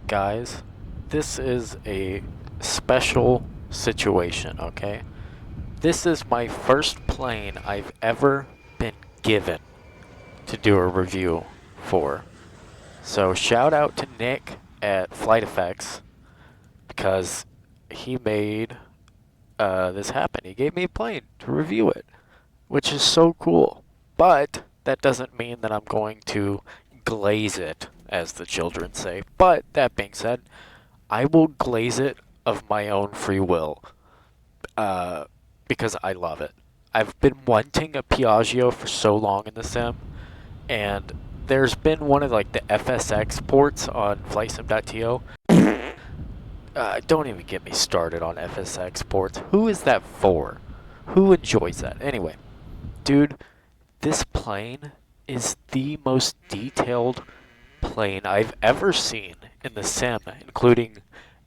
Guys, this is a special situation, okay? This is my first plane I've ever been given to do a review for. So shout out to Nick at Flightfx because he made this happen. He gave me a plane to review it, which is so cool. But that doesn't mean that I'm going to glaze it, as the children say. But that being said, I will glaze it of my own free will because I love it. I've been wanting a Piaggio for so long in the sim, and there's been one of like the FSX ports on flightsim.to. Don't even get me started on FSX ports. Who is that for? Who enjoys that? Anyway, dude, this plane is the most detailed plane I've ever seen in the sim, including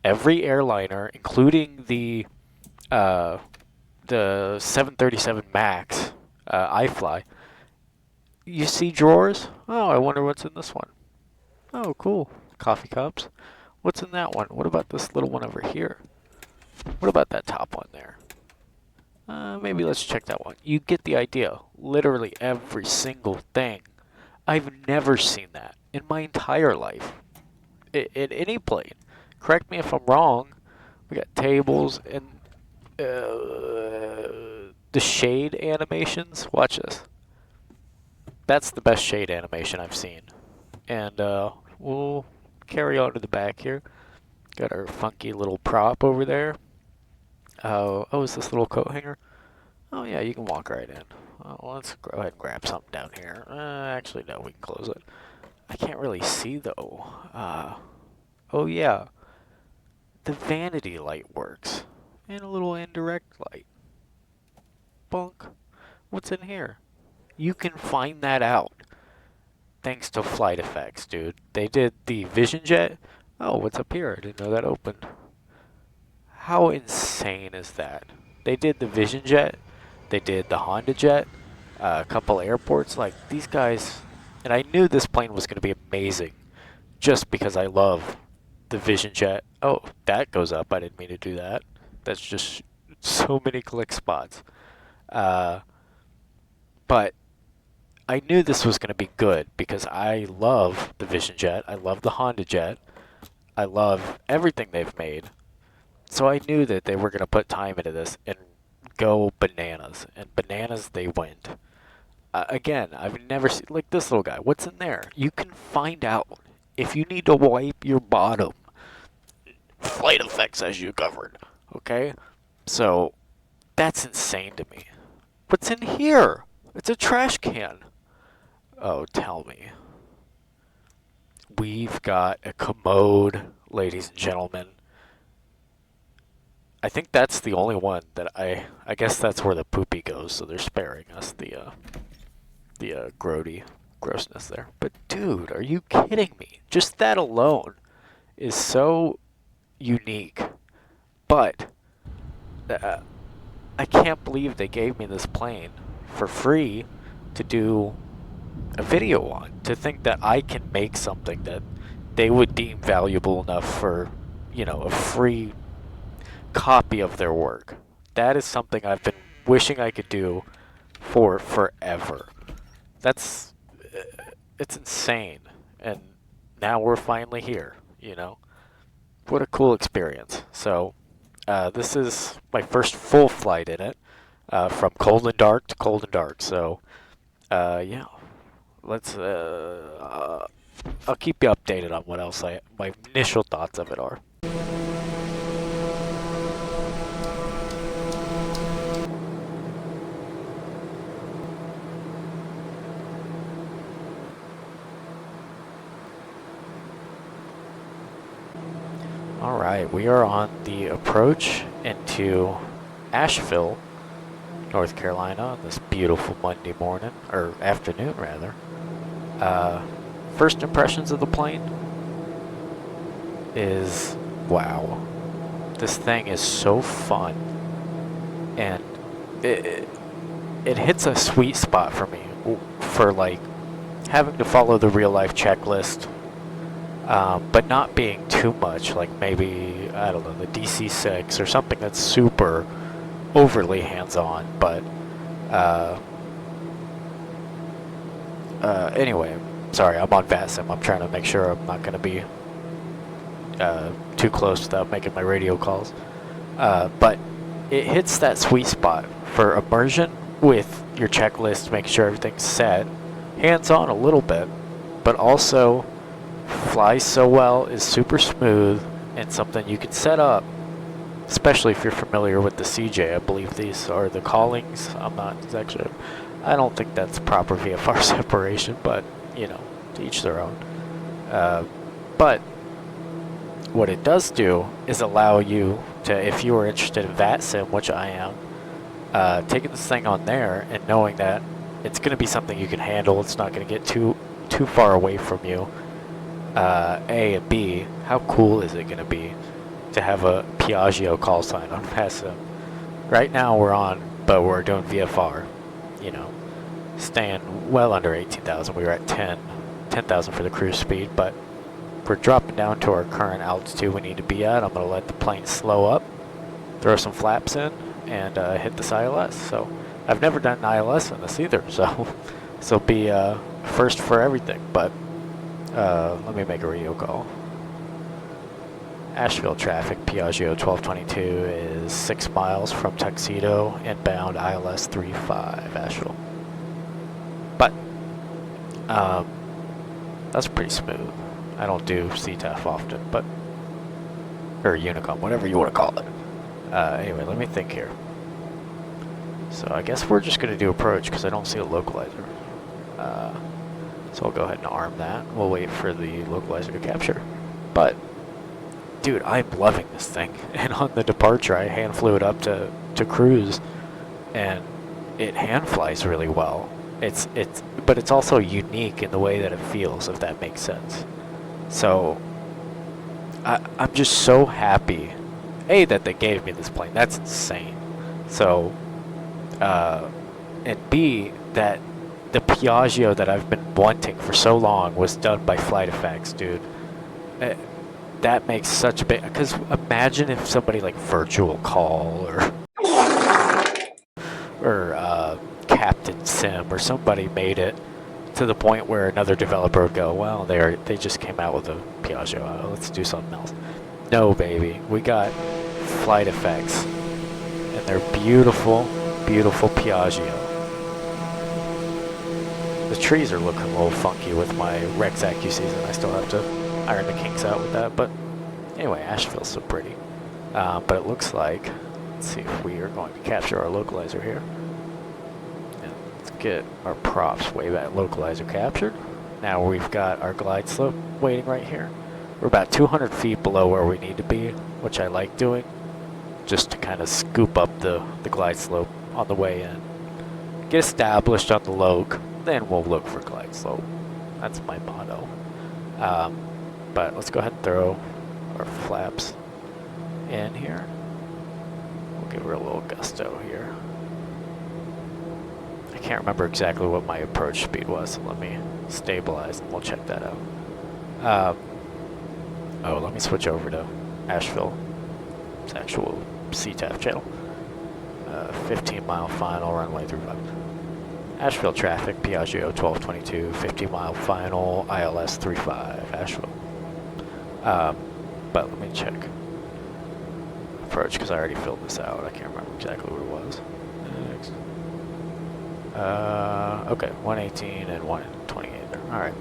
every airliner, including the 737 Max I fly. You see drawers? Oh, I wonder what's in this one. Oh, cool. Coffee cups. What's in that one? What about this little one over here? What about that top one there? Maybe let's check that one. You get the idea. Literally every single thing. I've never seen that in my entire life. In any plane. Correct me if I'm wrong. We got tables and the shade animations. Watch this. That's the best shade animation I've seen. And we'll carry on to the back here. Got our funky little prop over there. Oh, is this little coat hanger? Oh yeah, you can walk right in. Well, let's go ahead and grab something down here. Actually, no, we can close it. I can't really see though. Oh yeah, the vanity light works, and a little indirect light. Bunk. What's in here? You can find that out thanks to Flightfx, dude. They did the Vision Jet. Oh, what's up here? I didn't know that opened. How insane is that? They did the Vision Jet. They did the Honda Jet. A couple airports. Like, these guys... And I knew this plane was going to be amazing just because I love the Vision Jet. Oh, that goes up. I didn't mean to do that. That's just so many click spots. But I knew this was going to be good because I love the Vision Jet. I love the Honda Jet. I love everything they've made. So I knew that they were going to put time into this and go bananas. And bananas they went. Again, I've never seen, like this little guy. What's in there? You can find out if you need to wipe your bottom. Flightfx as you covered. Okay? So, that's insane to me. What's in here? It's a trash can. Oh, tell me. We've got a commode, ladies and gentlemen. I think that's the only one that I guess that's where the poopy goes, so they're sparing us the grody grossness there. But dude, are you kidding me? Just that alone is so unique. But I can't believe they gave me this plane for free to do a video on. To think that I can make something that they would deem valuable enough for, a free copy of their work. That is something I've been wishing I could do for forever. It's insane. And now we're finally here, What a cool experience. So, this is my first full flight in it, from cold and dark to cold and dark. So, yeah, let's, I'll keep you updated on what else my initial thoughts of it are. Alright, we are on the approach into Asheville, North Carolina on this beautiful Monday morning, or afternoon rather. First impressions of the plane is, wow. This thing is so fun, and it hits a sweet spot for me, for like having to follow the real life checklist but not being too much, like maybe, I don't know, the DC-6 or something that's super overly hands-on, but anyway, sorry, I'm on VATSIM. I'm trying to make sure I'm not going to be too close without making my radio calls. But it hits that sweet spot for immersion with your checklist, make sure everything's set, hands-on a little bit, but also flies so well, is super smooth, and something you can set up, especially if you're familiar with the CJ. I believe these are the callings. I'm not exactly, I don't think that's proper VFR separation, but, you know, to each their own. But what it does do is allow you to, if you are interested in VATSIM, which I am, taking this thing on there and knowing that it's going to be something you can handle, it's not going to get too far away from you. A, and B, how cool is it going to be to have a Piaggio call sign on VATSIM? Right now we're on, but we're doing VFR, you know, staying well under 18,000. We were at 10,000 for the cruise speed, but we're dropping down to our current altitude we need to be at. I'm going to let the plane slow up, throw some flaps in, and hit this ILS. So I've never done an ILS in this either, so this will be first for everything. But let me make a radio call. Asheville traffic, Piaggio 1222 is 6 miles from Tuxedo, inbound ILS 35, Asheville. But that's pretty smooth. I don't do CTAF often, but, or Unicom, whatever you want to call it. Anyway, let me think here. So I guess we're just going to do approach because I don't see a localizer. So I'll go ahead and arm that. We'll wait for the localizer to capture. But, dude, I'm loving this thing. And on the departure, I hand flew it up to cruise, and it hand flies really well. But it's also unique in the way that it feels, if that makes sense. So, I'm just so happy, A, that they gave me this plane. That's insane. So, and B, that the Piaggio that I've been wanting for so long was done by Flightfx, dude. That makes such a big, because imagine if somebody like Virtual Call or Captain Sim or somebody made it to the point where another developer would go, well, they just came out with a Piaggio, let's do something else. No, baby, we got Flightfx and their beautiful, beautiful Piaggio. The trees are looking a little funky with my Rex AccuSeason. I still have to iron the kinks out with that, but anyway, Asheville's so pretty. But it looks like, let's see if we are going to capture our localizer here. And let's get our props way back. Localizer captured. Now we've got our glide slope waiting right here. We're about 200 feet below where we need to be, which I like doing, just to kind of scoop up the glide slope on the way in. Get established on the loc, then we'll look for glide slope. That's my motto. But let's go ahead and throw our flaps in here. We'll give her a little gusto here. I can't remember exactly what my approach speed was, so let me stabilize and we'll check that out. Oh, let me switch over to Asheville. It's actual CTAF channel. 15-mile final, runway 35. Asheville traffic, Piaggio 1222, 50-mile final, ILS 35, Asheville. But let me check approach because I already filled this out. I can't remember exactly what it was. Next. Okay, 118 and 128 there. All right.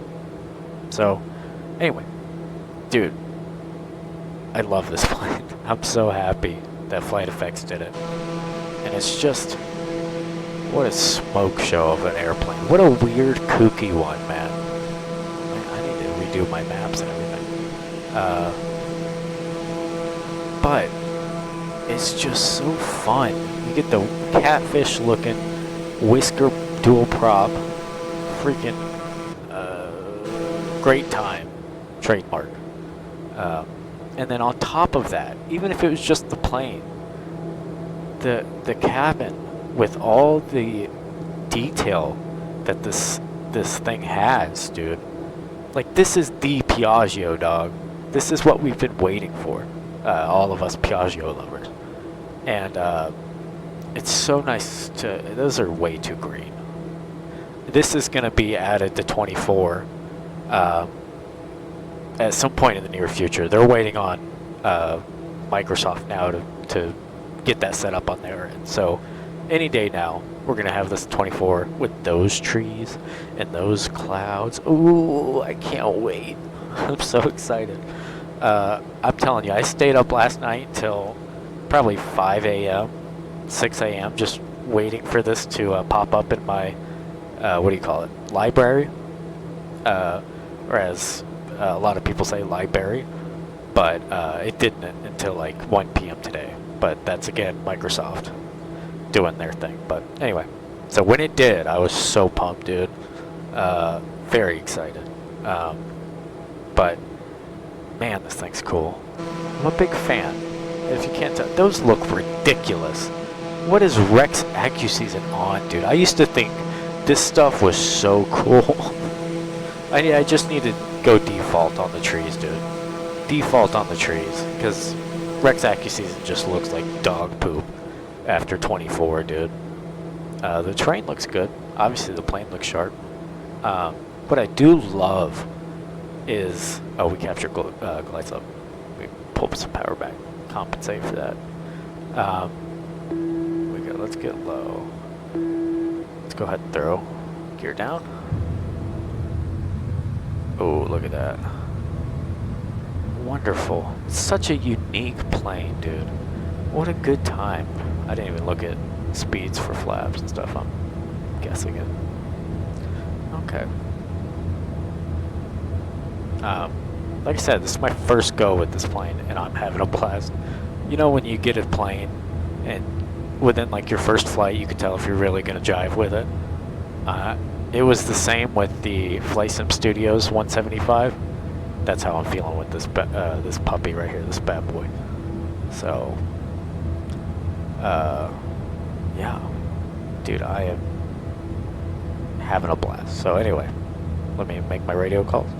So, anyway, dude, I love this plane. I'm so happy that Flightfx did it, and it's just, what a smoke show of an airplane. What a weird, kooky one, man. I need to redo my maps and everything. But it's just so fun. You get the catfish-looking whisker dual prop, freaking great time, trademark. And then on top of that, even if it was just the plane, the cabin with all the detail that this thing has, dude. Like, this is the piaggio, dog. This is what we've been waiting for, all of us piaggio lovers. And it's so nice to, those are way too green. This is going to be added to 24 at some point in the near future. They're waiting on Microsoft now to get that set up on there. And so any day now, we're going to have this 24 with those trees and those clouds. Ooh, I can't wait. I'm so excited. I'm telling you, I stayed up last night till probably 5 a.m., 6 a.m., just waiting for this to pop up in my, what do you call it, library? Or as a lot of people say, library. But it didn't until like 1 p.m. today. But that's, again, Microsoft doing their thing. But anyway, so when it did, I was so pumped, dude. Very excited. But man, this thing's cool. I'm a big fan. If you can't tell, those look ridiculous. What is Rex AccuSeason on, dude? I used to think this stuff was so cool. I just need to go default on the trees, dude. Default on the trees, because Rex AccuSeason just looks like dog poop after 24, dude. The terrain looks good. Obviously, the plane looks sharp. What I do love is, oh, we captured glide slope. We pulled some power back, compensate for that. Let's get low. Let's go ahead and throw gear down. Oh, look at that. Wonderful. Such a unique plane, dude. What a good time. I didn't even look at speeds for flaps and stuff. I'm guessing it. Okay. Like I said, this is my first go with this plane, and I'm having a blast. You know when you get a plane, and within like your first flight, you can tell if you're really going to jive with it. It was the same with the Flight Sim Studios 175. That's how I'm feeling with this this puppy right here, this bad boy. So, yeah, dude, I am having a blast. So anyway, let me make my radio calls.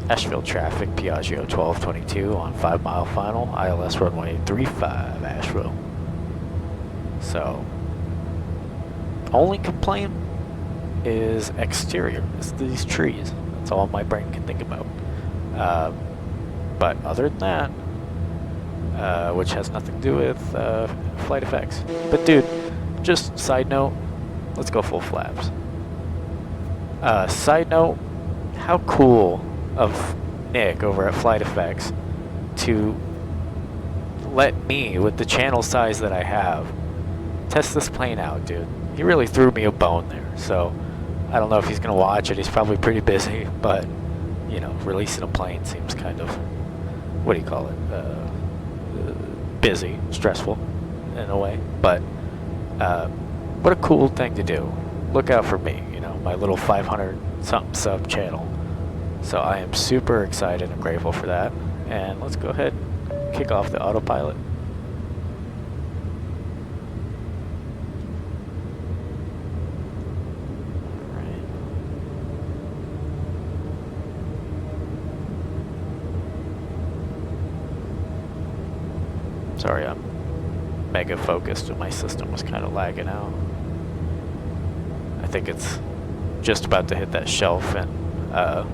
Asheville traffic, Piaggio 1222 on 5 mile final, ILS runway 35, Asheville. So, only complaint is exterior. It's these trees. That's all my brain can think about. But other than that, which has nothing to do with Flightfx. But dude, just side note, let's go full flaps. Side note, how cool of Nick over at Flightfx to let me, with the channel size that I have, test this plane out, dude. He really threw me a bone there. So I don't know if he's gonna watch it. He's probably pretty busy, but you know, releasing a plane seems kind of, what do you call it? Busy, stressful in a way. But what a cool thing to do. Look out for me, you know, my little 500 something sub channel. So I am super excited and grateful for that. And let's go ahead and kick off the autopilot. Sorry, I'm mega focused and my system was kind of lagging out. I think it's just about to hit that shelf and, oh,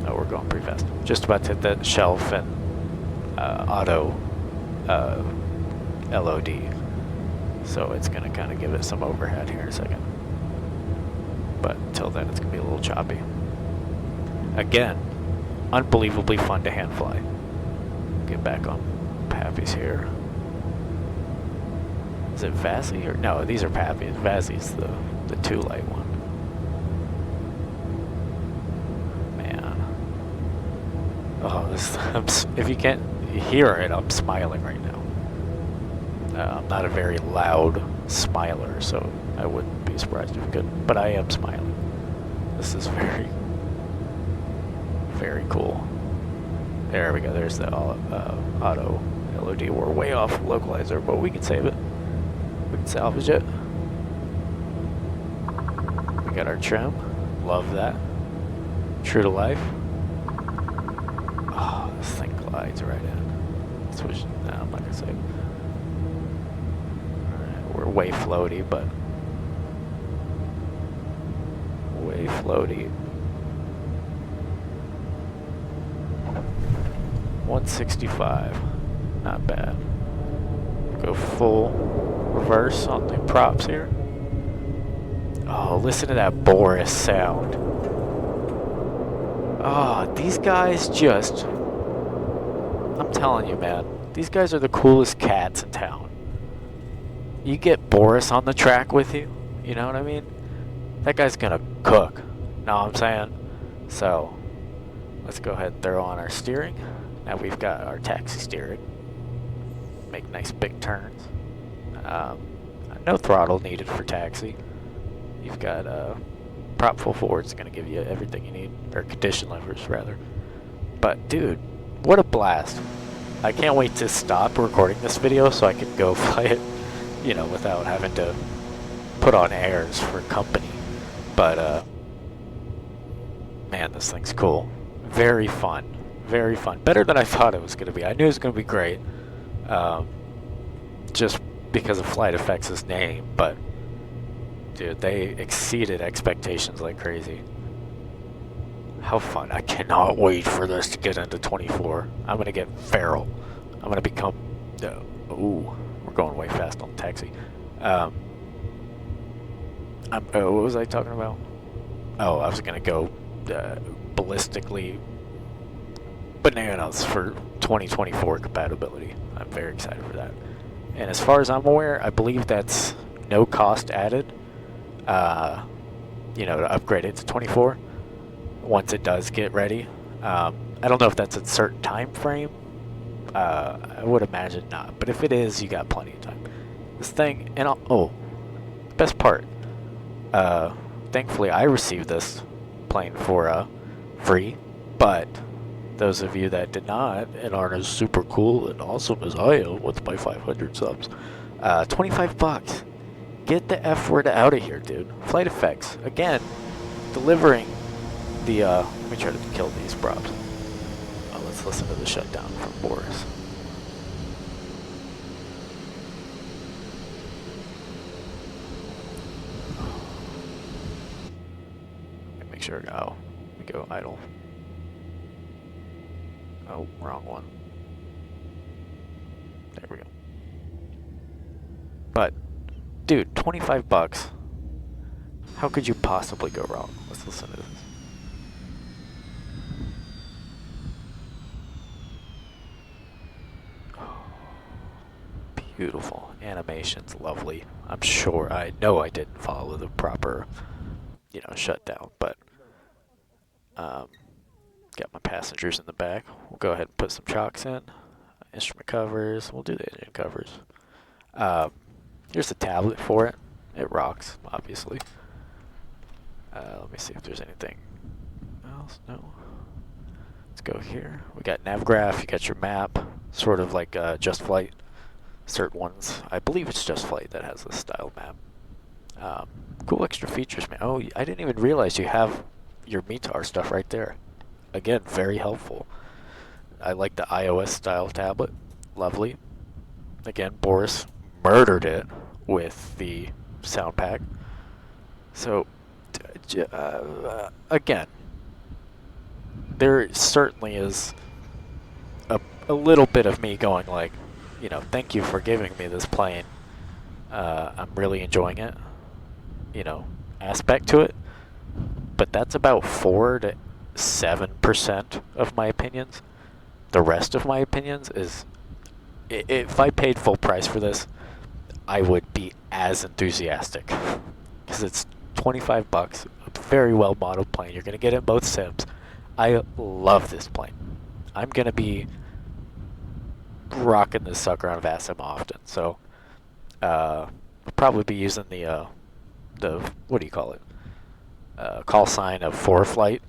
we're going pretty fast. Just about to hit that shelf and auto LOD. So it's going to kind of give it some overhead here in a second. But until then, it's going to be a little choppy. Again, unbelievably fun to hand fly. Get back on Pappy's here. Is it Vazzy or no? These are Pappy's. Vazzy's the 2 light one. Man, oh, this. If you can't hear it, I'm smiling right now. I'm not a very loud smiler, so I wouldn't be surprised if you could. But I am smiling. This is very, very cool. There we go. There's the auto LOD. We're way off localizer, but we can save it. We can salvage it. We got our trim. Love that. True to life. This thing glides right in. Switch. No, I'm not gonna say. Alright, we're way floaty, but way floaty. 165. Not bad. Go full reverse on the props here. Oh, listen to that Boris sound. Oh, these guys just... I'm telling you, man. These guys are the coolest cats in town. You get Boris on the track with you, you know what I mean? That guy's gonna cook. Know what I'm saying? So, let's go ahead and throw on our steering. Now we've got our taxi steering. Make nice big turns. No throttle needed for taxi. You've got prop full forward's gonna give you everything you need, or condition levers rather. But dude, what a blast! I can't wait to stop recording this video so I can go fly it, you know, without having to put on airs for company. But man, this thing's cool. Very fun. Very fun. Better than I thought it was gonna be. I knew it was gonna be great, just because of Flightfx's name, but dude, they exceeded expectations like crazy. How fun. I cannot wait for this to get into 24. I'm gonna get feral. I'm gonna become... ooh, we're going way fast on taxi. What was I talking about? Oh, I was gonna go ballistically bananas for 2024 compatibility. I'm very excited for that. And as far as I'm aware, I believe that's no cost added, you know, to upgrade it to 24 once it does get ready. I don't know if that's a certain time frame. I would imagine not, but if it is, you got plenty of time. This thing, and oh, best part, thankfully I received this plane for free, but those of you that did not and aren't as super cool and awesome as I am with my 500 subs, 25 bucks. Get the F word out of here, dude. Flightfx, again, delivering the, let me try to kill these props. Oh, let's listen to the Shutdown from Boris. Make sure, oh, we go idle. Oh, wrong one. There we go. But, dude, 25 bucks. How could you possibly go wrong? Let's listen to this. Oh, beautiful. Animation's lovely. I'm sure, I know I didn't follow the proper, you know, shutdown, but, got my passengers in the back. We'll go ahead and put some chocks in. Instrument covers. We'll do the engine covers. Here's the tablet for it. It rocks, obviously. Let me see if there's anything else. No. Let's go here. We got NavGraph. You got your map. Sort of like Just Flight. Certain ones. I believe it's Just Flight that has this style map. Cool extra features, man. Oh, I didn't even realize you have your METAR stuff right there. Again, very helpful. I like the iOS style tablet. Lovely. Again, Boris murdered it with the sound pack. So, again, there certainly is a little bit of me going like, you know, thank you for giving me this plane. I'm really enjoying it, you know, aspect to it. But that's about 4 to 7% of my opinions. The rest of my opinions is, if I paid full price for this, I would be as enthusiastic. Because it's 25 bucks, a very well modeled plane. You're going to get it in both sims. I love this plane. I'm going to be rocking this sucker on VASM often. So, I'll probably be using the what do you call it? Call sign of 4Flight.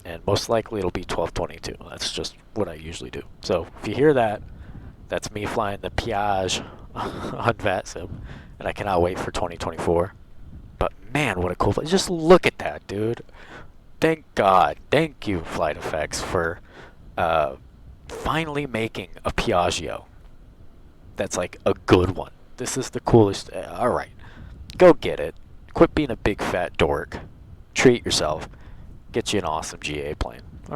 And most likely it'll be 1222. That's just what I usually do. So if you hear that, that's me flying the piaggio on VATSIM, and I cannot wait for 2024. But man, what a cool place. Just look at that, dude. Thank God. Thank you, Flightfx, for finally making a Piaggio that's like a good one. This is the coolest. Alright, go get it. Quit being a big fat dork. Treat yourself. Get you an awesome GA plane.